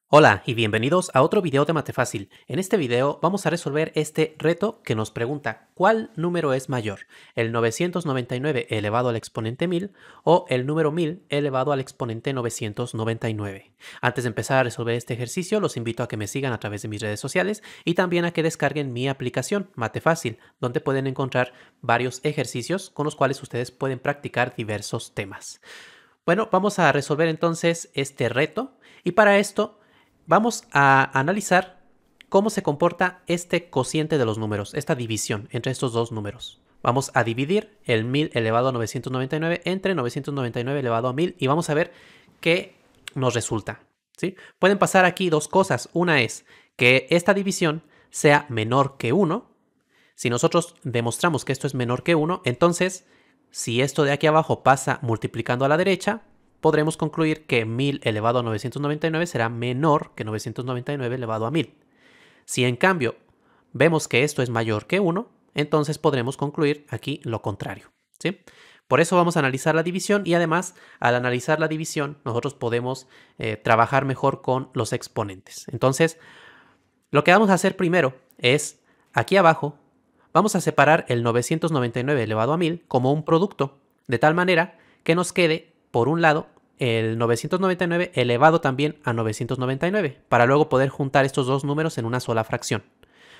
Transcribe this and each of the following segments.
Hola y bienvenidos a otro video de Mate Fácil. En este video vamos a resolver este reto que nos pregunta ¿cuál número es mayor? ¿El 999 elevado al exponente 1000 o el número 1000 elevado al exponente 999? Antes de empezar a resolver este ejercicio, los invito a que me sigan a través de mis redes sociales y también a que descarguen mi aplicación Mate Fácil, donde pueden encontrar varios ejercicios con los cuales ustedes pueden practicar diversos temas. Bueno, vamos a resolver entonces este reto y para esto vamos a analizar cómo se comporta este cociente de los números, esta división entre estos dos números. Vamos a dividir el 1000 elevado a 999 entre 999 elevado a 1000 y vamos a ver qué nos resulta, ¿sí? Pueden pasar aquí dos cosas. Una es que esta división sea menor que 1. Si nosotros demostramos que esto es menor que 1, entonces si esto de aquí abajo pasa multiplicando a la derecha, podremos concluir que 1000 elevado a 999 será menor que 999 elevado a 1000. Si en cambio vemos que esto es mayor que 1, entonces podremos concluir aquí lo contrario, ¿sí? Por eso vamos a analizar la división y además al analizar la división nosotros podemos trabajar mejor con los exponentes. Entonces lo que vamos a hacer primero es aquí abajo vamos a separar el 999 elevado a 1000 como un producto de tal manera que nos quede por un lado el 999 elevado también a 999, para luego poder juntar estos dos números en una sola fracción.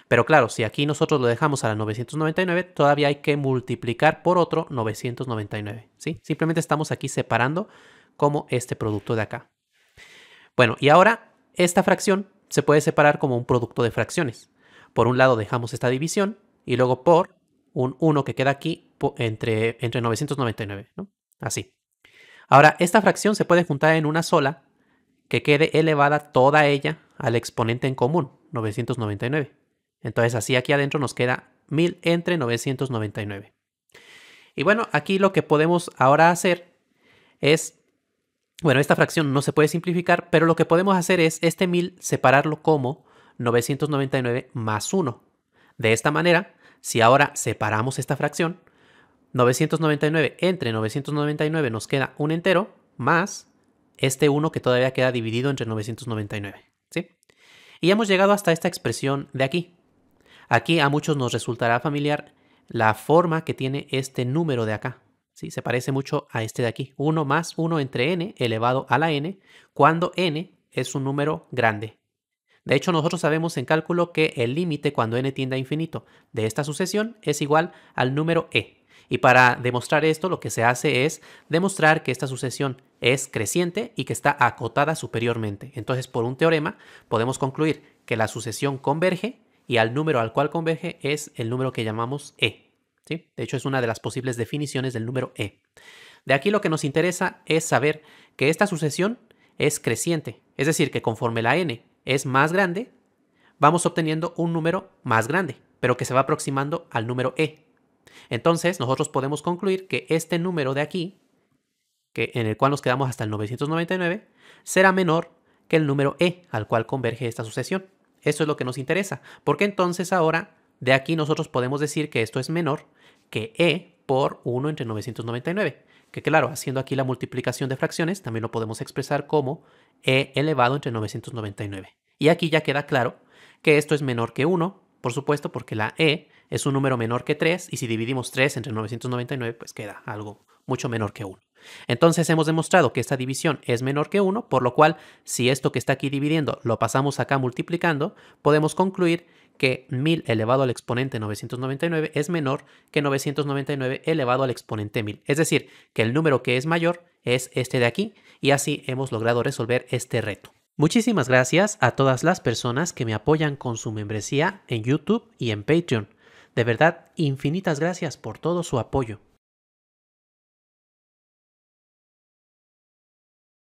Pero claro, si aquí nosotros lo dejamos a la 999, todavía hay que multiplicar por otro 999, ¿sí? Simplemente estamos aquí separando como este producto de acá. Bueno, y ahora esta fracción se puede separar como un producto de fracciones. Por un lado dejamos esta división y luego por un 1 que queda aquí entre 999, ¿no? Así. Ahora, esta fracción se puede juntar en una sola que quede elevada toda ella al exponente en común, 999. Entonces así aquí adentro nos queda 1000 entre 999. Y bueno, aquí lo que podemos ahora hacer es, bueno, esta fracción no se puede simplificar, pero lo que podemos hacer es este 1000 separarlo como 999 más 1. De esta manera, si ahora separamos esta fracción, 999 entre 999 nos queda un entero más este 1 que todavía queda dividido entre 999, ¿sí? Y hemos llegado hasta esta expresión de aquí. Aquí a muchos nos resultará familiar la forma que tiene este número de acá, ¿sí? Se parece mucho a este de aquí, 1 más 1 entre n elevado a la n, cuando n es un número grande. De hecho, nosotros sabemos en cálculo que el límite cuando n tiende a infinito de esta sucesión es igual al número e. Y para demostrar esto, lo que se hace es demostrar que esta sucesión es creciente y que está acotada superiormente. Entonces, por un teorema, podemos concluir que la sucesión converge y al número al cual converge es el número que llamamos e, ¿sí? De hecho, es una de las posibles definiciones del número e. De aquí lo que nos interesa es saber que esta sucesión es creciente, es decir, que conforme la n es más grande, vamos obteniendo un número más grande, pero que se va aproximando al número e. Entonces, nosotros podemos concluir que este número de aquí, en el cual nos quedamos hasta el 999, será menor que el número e al cual converge esta sucesión. Eso es lo que nos interesa, porque entonces ahora de aquí nosotros podemos decir que esto es menor que e por 1 entre 999, que claro, haciendo aquí la multiplicación de fracciones, también lo podemos expresar como e elevado entre 999. Y aquí ya queda claro que esto es menor que 1, por supuesto, porque la e es un número menor que 3, y si dividimos 3 entre 999, pues queda algo mucho menor que 1. Entonces hemos demostrado que esta división es menor que 1, por lo cual, si esto que está aquí dividiendo lo pasamos acá multiplicando, podemos concluir que 1000 elevado al exponente 999 es menor que 999 elevado al exponente 1000. Es decir, que el número que es mayor es este de aquí, y así hemos logrado resolver este reto. Muchísimas gracias a todas las personas que me apoyan con su membresía en YouTube y en Patreon. De verdad, infinitas gracias por todo su apoyo.